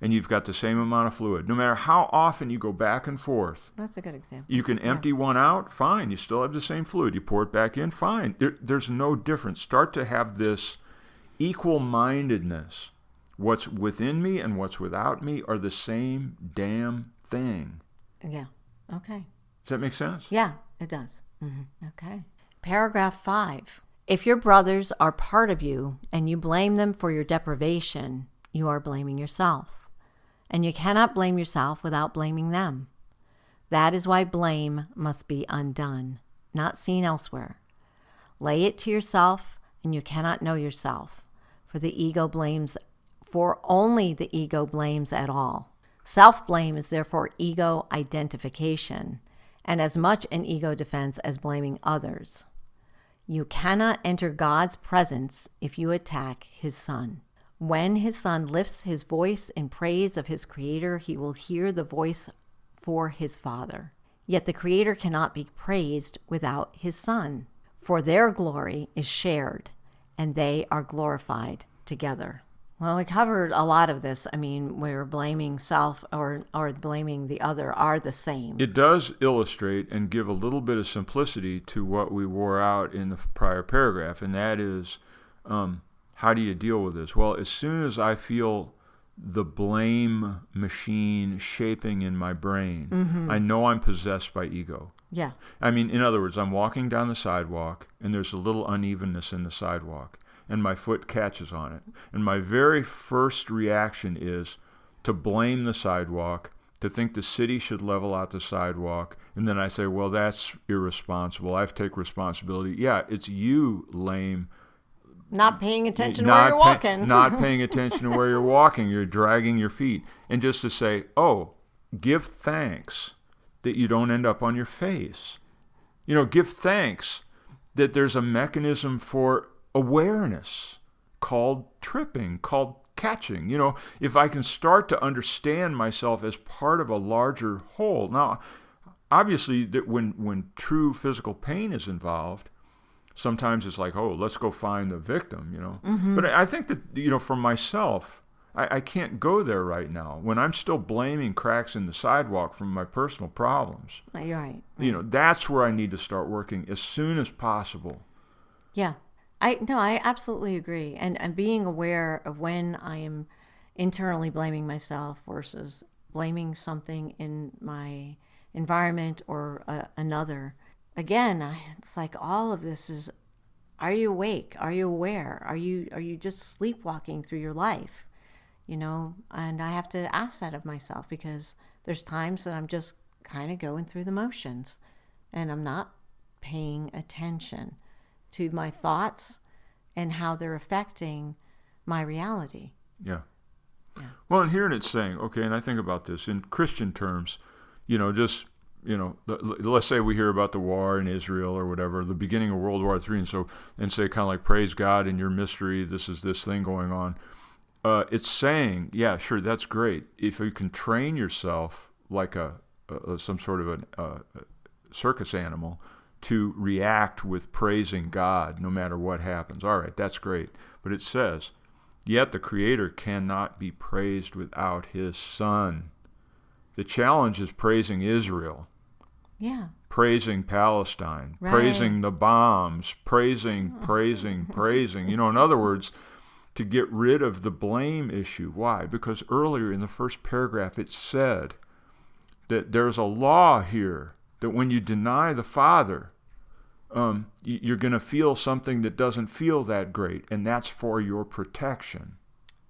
and you've got the same amount of fluid. No matter how often you go back and forth. That's a good example. You can empty one out, fine. You still have the same fluid. You pour it back in, fine. There's no difference. Start to have this equal-mindedness. What's within me and what's without me are the same damn thing. Yeah. Okay. Does that make sense? Yeah, it does. Mm-hmm. Okay. Paragraph 5. If your brothers are part of you and you blame them for your deprivation, you are blaming yourself. And you cannot blame yourself without blaming them. That is why blame must be undone, not seen elsewhere. Lay it to yourself, and you cannot know yourself, for only the ego blames at all. Self-blame is therefore ego identification, and as much an ego defense as blaming others. You cannot enter God's presence if you attack his Son. When his Son lifts his voice in praise of his Creator, he will hear the voice for his Father. Yet the Creator cannot be praised without his Son, for their glory is shared, and they are glorified together. Well, we covered a lot of this. I mean, where blaming self or blaming the other are the same. It does illustrate and give a little bit of simplicity to what we wore out in the prior paragraph, and that is, how do you deal with this? Well, as soon as I feel the blame machine shaping in my brain, I know I'm possessed by ego. Yeah. I mean, in other words, I'm walking down the sidewalk, and there's a little unevenness in the sidewalk, and my foot catches on it. And my very first reaction is to blame the sidewalk, to think the city should level out the sidewalk, and then I say, well, that's irresponsible. I have to take responsibility. Yeah, it's you, lame. Not paying attention where you're walking. Not paying attention to where you're walking. You're dragging your feet. And just to say, oh, give thanks that you don't end up on your face. Give thanks that there's a mechanism for awareness called tripping, called catching. If I can start to understand myself as part of a larger whole. Now, obviously, that when true physical pain is involved, sometimes it's like, oh, let's go find the victim, But I think that, for myself, I can't go there right now. When I'm still blaming cracks in the sidewalk from my personal problems. You're right. That's where I need to start working as soon as possible. Yeah. I absolutely agree. And being aware of when I am internally blaming myself versus blaming something in my environment or another. Again, it's like all of this is, are you awake? Are you aware? Are you just sleepwalking through your life? And I have to ask that of myself, because there's times that I'm just kind of going through the motions and I'm not paying attention to my thoughts and how they're affecting my reality. Yeah. Well, and here it's saying, okay, and I think about this in Christian terms, let's say we hear about the war in Israel or whatever, the beginning of World War III, and say kind of like, praise God in your mystery, this is this thing going on. It's saying, yeah, sure, that's great. If you can train yourself like some sort of a circus animal to react with praising God no matter what happens. All right, that's great. But it says, yet the Creator cannot be praised without his Son. The challenge is praising Israel. Yeah. Praising Palestine. Right. Praising the bombs. Praising. In other words, to get rid of the blame issue. Why? Because earlier in the first paragraph it said that there's a law here that when you deny the Father, you're going to feel something that doesn't feel that great, and that's for your protection.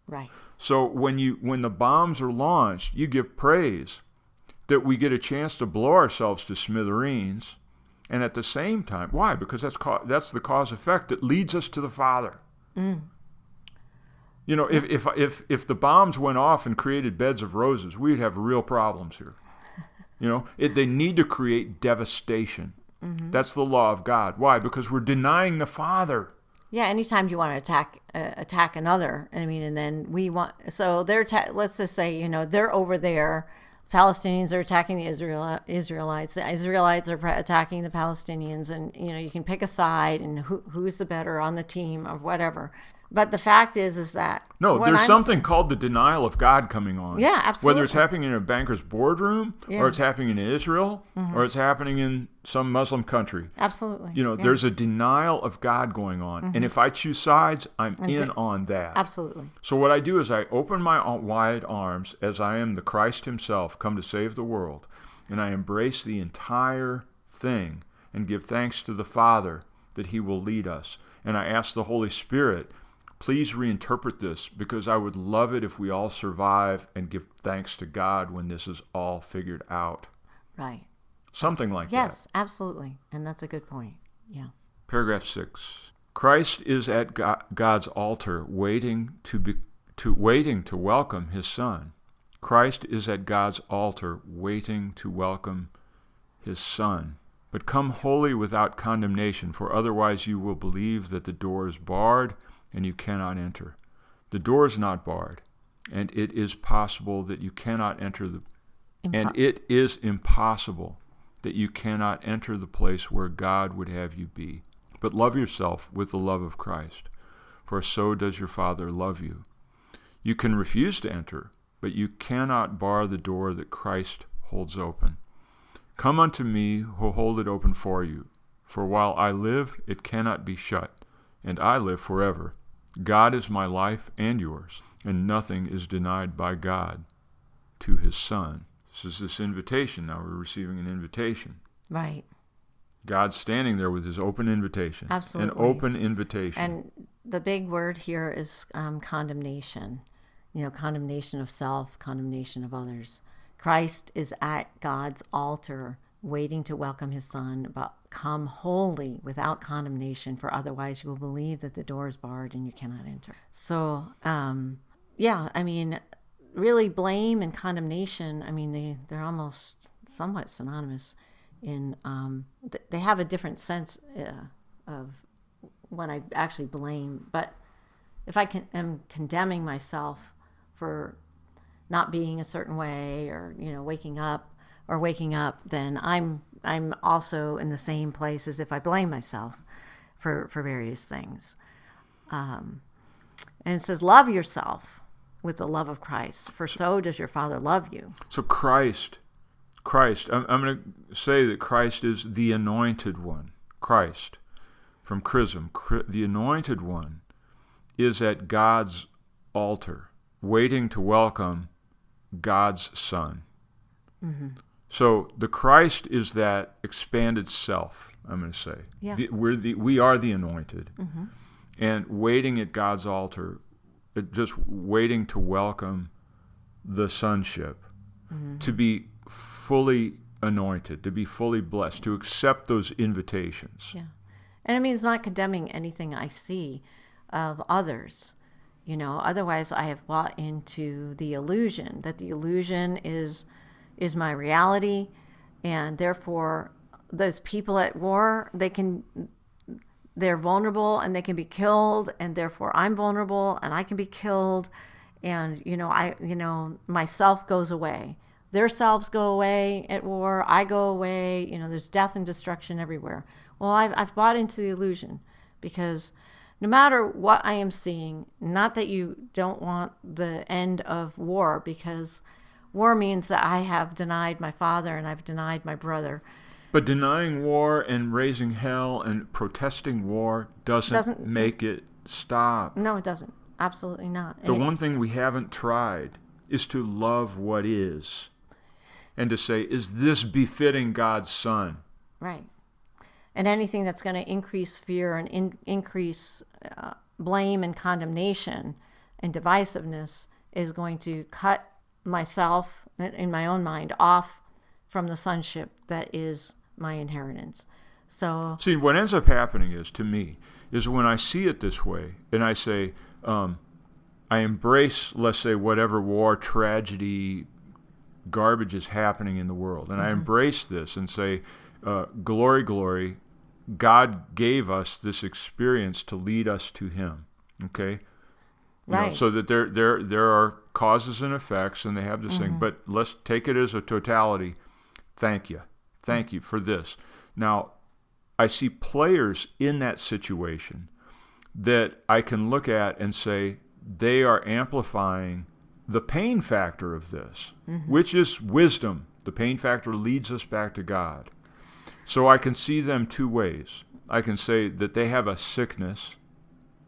Right. So when the bombs are launched, you give praise that we get a chance to blow ourselves to smithereens, and at the same time, why? Because that's the cause effect that leads us to the Father. Mm. If the bombs went off and created beds of roses, we'd have real problems here. They need to create devastation. Mm-hmm. That's the law of God. Why? Because we're denying the Father. Yeah, anytime you want to attack another, and then we want, so let's just say, they're over there, Palestinians are attacking the Israelites, the Israelites are attacking the Palestinians, and, you can pick a side and who's the better on the team or whatever. But the fact is that... No, there's something called the denial of God coming on. Yeah, absolutely. Whether it's happening in a banker's boardroom, or it's happening in Israel, or it's happening in some Muslim country. Absolutely. There's a denial of God going on. Mm-hmm. And if I choose sides, I'm in on that. Absolutely. So what I do is I open my wide arms as I am the Christ himself, come to save the world. And I embrace the entire thing and give thanks to the Father that he will lead us. And I ask the Holy Spirit, please reinterpret this, because I would love it if we all survive and give thanks to God when this is all figured out. Right. Something like that. Yes, absolutely. And that's a good point. Yeah. Paragraph 6. Christ is at God's altar waiting to welcome his Son. Christ is at God's altar waiting to welcome his Son. But come wholly without condemnation, for otherwise you will believe that the door is barred and you cannot enter. The door is not barred, and it is possible that you cannot enter and it is impossible that you cannot enter the place where God would have you be. But love yourself with the love of Christ, for so does your Father love you. You can refuse to enter, but you cannot bar the door that Christ holds open. Come unto me who hold it open for you, for while I live, it cannot be shut, and I live forever. God is my life and yours, and nothing is denied by God to his Son. This is this invitation. Now we're receiving an invitation. Right. God's standing there with his open invitation. Absolutely. An open invitation. And the big word here is condemnation. Condemnation of self, condemnation of others. Christ is at God's altar waiting to welcome his Son, but come wholly without condemnation, for otherwise you will believe that the door is barred and you cannot enter. So, really blame and condemnation, they're almost somewhat synonymous in, they have a different sense of when I actually blame. But if I am condemning myself for not being a certain way, or waking up, then I'm also in the same place as if I blame myself for various things. And it says, love yourself with the love of Christ, for so does your Father love you. So Christ, I'm going to say that Christ is the anointed one. Christ, from chrism, the anointed one, is at God's altar, waiting to welcome God's Son. Mm-hmm. So the Christ is that expanded self, I'm going to say. Yeah. We are the anointed. Mm-hmm. And waiting at God's altar, just waiting to welcome the sonship, mm-hmm. to be fully anointed, to be fully blessed, to accept those invitations. Yeah. And it's not condemning anything I see of others. Otherwise I have bought into the illusion that the illusion is my reality, and therefore those people at war, they're vulnerable and they can be killed, and therefore I'm vulnerable and I can be killed, and myself goes away. Their selves go away at war, I go away, there's death and destruction everywhere. Well, I've bought into the illusion, because no matter what I am seeing, not that you don't want the end of war, because war means that I have denied my father and I've denied my brother. But denying war and raising hell and protesting war doesn't make it stop. No, it doesn't. Absolutely not. The one thing we haven't tried is to love what is, and to say, is this befitting God's Son? Right. And anything that's going to increase fear and increase blame and condemnation and divisiveness is going to cut myself, in my own mind, off from the sonship that is my inheritance. So, see, what ends up happening is when I see it this way, and I say, I embrace, let's say, whatever war, tragedy, garbage is happening in the world, and mm-hmm. I embrace this and say, glory, glory, God gave us this experience to lead us to him. Okay? Right. So that there are causes and effects, and they have this mm-hmm. thing, but let's take it as a totality. Thank you for this. Now, I see players in that situation that I can look at and say they are amplifying the pain factor of this, mm-hmm. which is wisdom. The pain factor leads us back to God. So I can see them two ways. I can say that they have a sickness.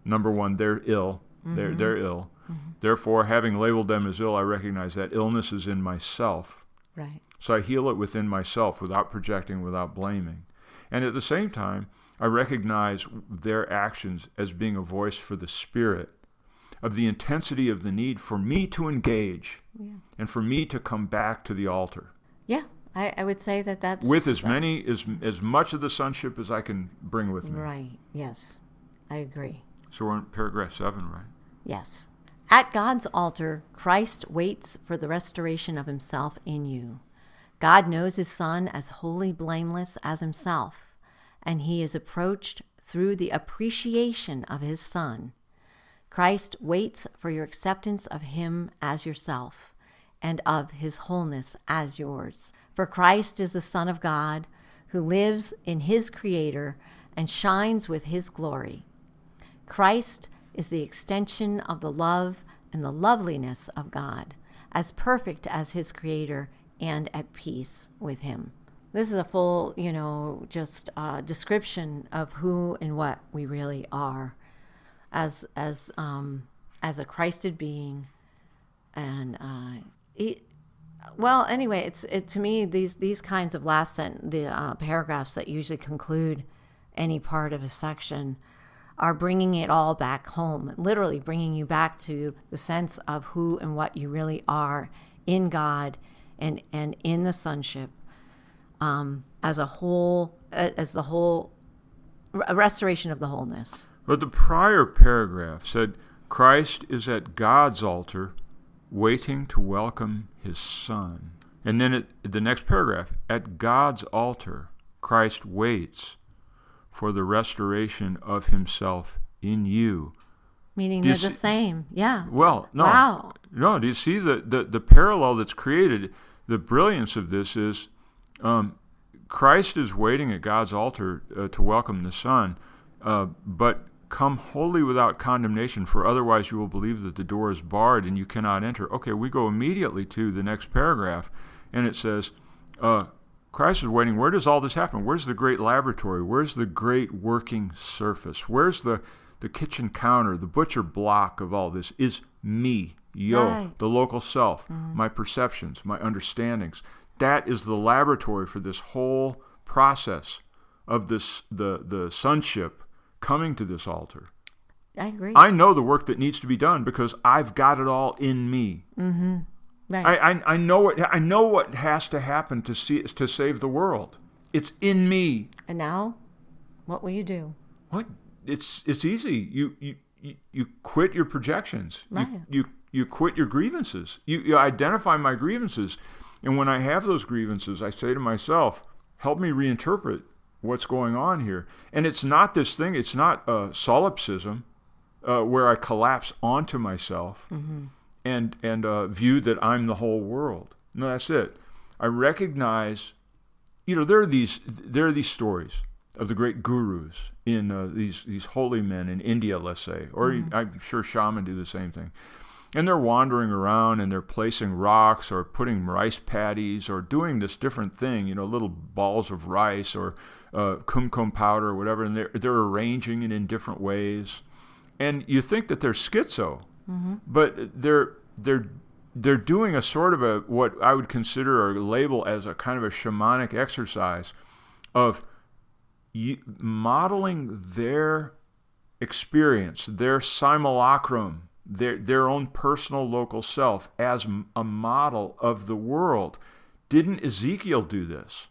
Number one, they're ill. Mm-hmm. They're ill. Mm-hmm. Therefore, having labeled them as ill, I recognize that illness is in myself. Right. So I heal it within myself without projecting, without blaming. And at the same time, I recognize their actions as being a voice for the Spirit, of the intensity of the need for me to engage, yeah. and for me to come back to the altar. Yeah, I would say that's... with as much of the sonship as I can bring with me. Right, yes, I agree. So we're in paragraph 7, right? Yes. At God's altar, Christ waits for the restoration of himself in you. God knows his Son as wholly blameless as himself, and he is approached through the appreciation of his Son. Christ waits for your acceptance of him as yourself, and of his wholeness as yours. For Christ is the Son of God, who lives in his Creator and shines with his glory. Christ is the extension of the love and the loveliness of God, as perfect as his Creator and at peace with him. This is a full, description of who and what we really are as a Christed being. And to me, these kinds of paragraphs that usually conclude any part of a section are bringing it all back home, literally bringing you back to the sense of who and what you really are in God and in the sonship, as a whole, a restoration of the wholeness. But the prior paragraph said, Christ is at God's altar, waiting to welcome his Son. And then the next paragraph, at God's altar, Christ waits for the restoration of himself in you. Meaning they're the same. Yeah. Well, no. Wow. No, do you see the parallel that's created? The brilliance of this is Christ is waiting at God's altar to welcome the Son, but come wholly without condemnation, for otherwise you will believe that the door is barred and you cannot enter. Okay, we go immediately to the next paragraph, and it says, Christ is waiting. Where does all this happen? Where's the great laboratory? Where's the great working surface? Where's the kitchen counter, the butcher block of all this? Is me, Right. the local self, my perceptions, my understandings. That is the laboratory for this whole process of this the sonship coming to this altar. I agree. I know the work that needs to be done because I've got it all in me. Mm-hmm. Right. I know what has to happen to save the world. It's in me. And now, what will you do? What? It's easy. You quit your projections. Right. You quit your grievances. You identify my grievances. And when I have those grievances, I say to myself, help me reinterpret what's going on here. And it's not this thing, it's not solipsism where I collapse onto myself and view that I'm the whole world. No, that's it. I recognize, there are these stories of the great gurus in these holy men in India, let's say, or I'm sure shamans do the same thing. And they're wandering around and they're placing rocks or putting rice paddies or doing this different thing, little balls of rice or kumkum powder or whatever, and they're arranging it in different ways. And you think that they're schizo, but they're doing a sort of what I would consider or label as a kind of a shamanic exercise of modeling their experience, their simulacrum, their own personal local self as a model of the world. Didn't Ezekiel do this?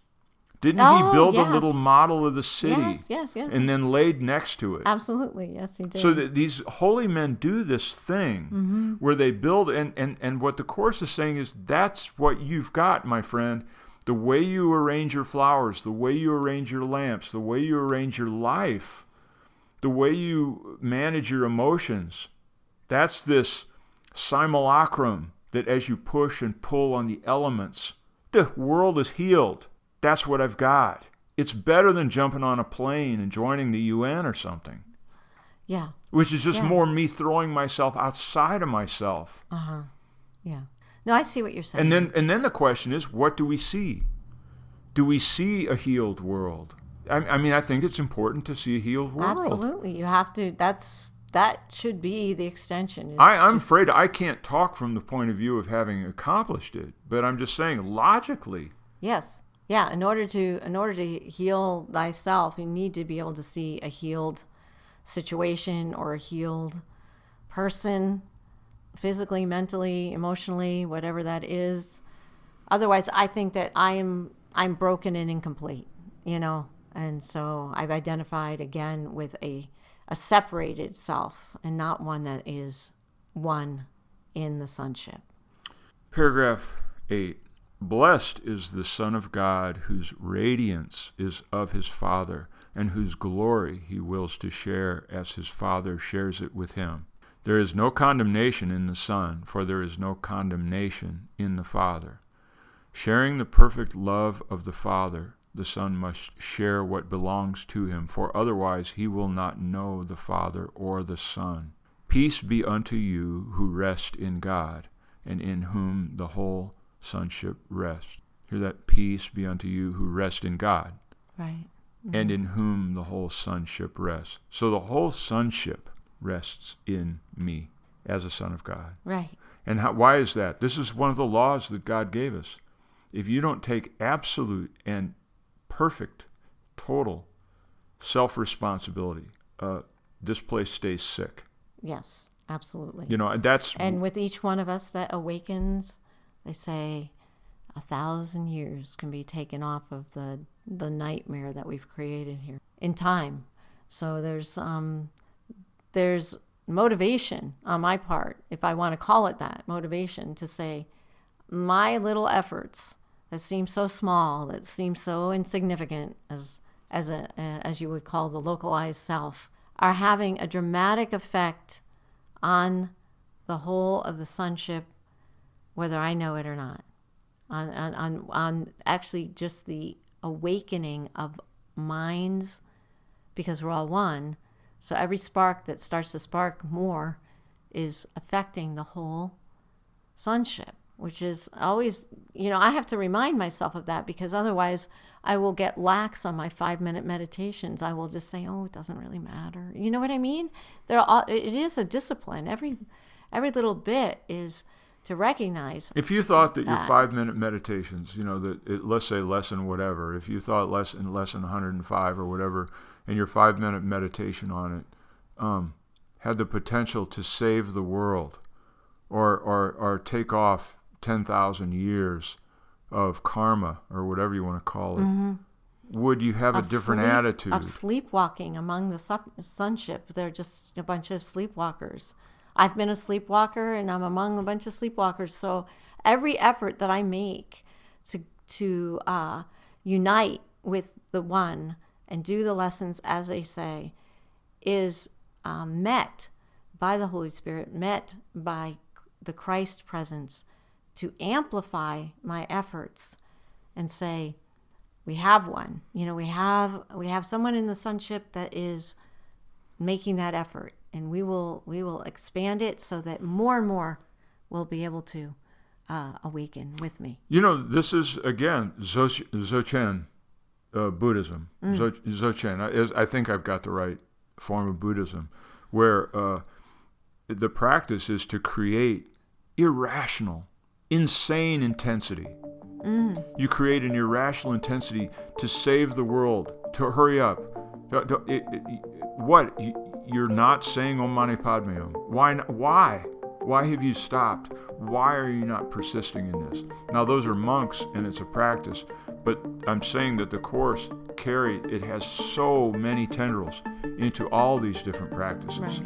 Didn't he build a little model of the city? Yes. And then laid next to it? Absolutely, yes, he did. So that these holy men do this thing where they build, and what the Course is saying is that's what you've got, my friend. The way you arrange your flowers, the way you arrange your lamps, the way you arrange your life, the way you manage your emotions, that's this simulacrum that as you push and pull on the elements, the world is healed. That's what I've got. It's better than jumping on a plane and joining the UN or something. Yeah. Which is just more me throwing myself outside of myself. Yeah. No, I see what you're saying. And then the question is, what do we see? Do we see a healed world? I mean, I think it's important to see a healed world. Absolutely. You have to, that should be the extension. I'm afraid I can't talk from the point of view of having accomplished it, but I'm just saying logically. Yes. Yeah, in order to heal thyself, you need to be able to see a healed situation or a healed person, physically, mentally, emotionally, whatever that is. Otherwise, I think that I'm broken and incomplete, and so I've identified again with a separated self and not one that is one in the sonship. Paragraph 8. Blessed is the Son of God, whose radiance is of his Father, and whose glory he wills to share as his Father shares it with him. There is no condemnation in the Son, for there is no condemnation in the Father. Sharing the perfect love of the Father, the Son must share what belongs to him, for otherwise he will not know the Father or the Son. Peace be unto you who rest in God, and in whom the whole sonship rests. Hear that? Peace be unto you who rest in God. Right. Mm-hmm. And in whom the whole sonship rests. So the whole sonship rests in me as a son of God. Right. And why is that? This is one of the laws that God gave us. If you don't take absolute and perfect, total self-responsibility, this place stays sick. Yes, absolutely. And with each one of us that awakens, they say 1,000 years can be taken off of the nightmare that we've created here in time. So there's motivation on my part, if I want to call it that, motivation to say my little efforts that seem so small, that seem so insignificant as you would call the localized self, are having a dramatic effect on the whole of the sonship, whether I know it or not. On actually just the awakening of minds, because we're all one. So every spark that starts to spark more is affecting the whole sonship, which is always, I have to remind myself of that, because otherwise I will get lax on my 5-minute meditations. I will just say, oh, it doesn't really matter. You know what I mean? It is a discipline. Every little bit is to recognize. If you thought that your 5-minute meditations, let's say lesson whatever, if you thought lesson 105 or whatever, and your 5-minute meditation on it had the potential to save the world, or take off 10,000 years of karma, or whatever you want to call it, mm-hmm. would you have a different attitude? Of sleepwalking among the sonship. They're just a bunch of sleepwalkers. I've been a sleepwalker, and I'm among a bunch of sleepwalkers. So every effort that I make to unite with the one and do the lessons as they say is met by the Holy Spirit, met by the Christ presence, to amplify my efforts and say, we have one. We have someone in the sonship that is making that effort, and we will expand it so that more and more will be able to awaken with me. This is again Dzogchen Buddhism. Dzogchen. I think I've got the right form of Buddhism, where the practice is to create irrational, insane intensity. You create an irrational intensity to save the world, to hurry up. What? You're not saying Om Mani Padme Hum. Why? Why have you stopped? Why are you not persisting in this? Now, those are monks, and it's a practice, but I'm saying that the Course it has so many tendrils into all these different practices. Right.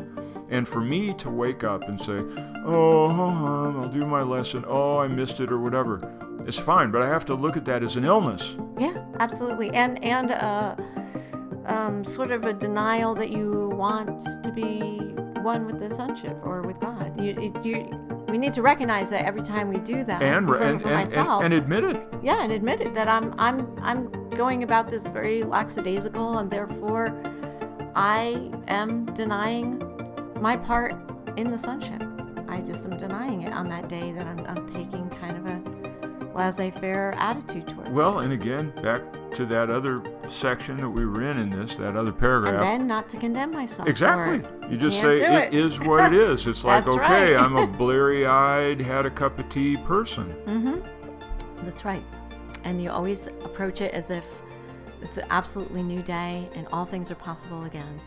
And for me to wake up and say, oh, I'll do my lesson, oh, I missed it, or whatever, it's fine, but I have to look at that as an illness. Yeah, absolutely. And sort of a denial that you want to be one with the sonship or with God. We need to recognize that every time we do that, and admit it. Yeah, and admit it that I'm going about this very lackadaisical, and therefore I am denying my part in the sonship. I just am denying it on that day that I'm taking kind of a laissez-faire attitude towards it. Well, and again, back to that other section that we were in that other paragraph. And then not to condemn myself. Exactly. You just say it is what it is. It's like, okay, right. I'm a bleary-eyed, had a cup of tea person. Mm-hmm. That's right. And you always approach it as if it's an absolutely new day and all things are possible again,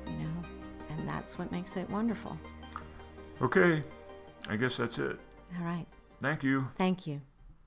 and that's what makes it wonderful. Okay. I guess that's it. All right. Thank you. Thank you.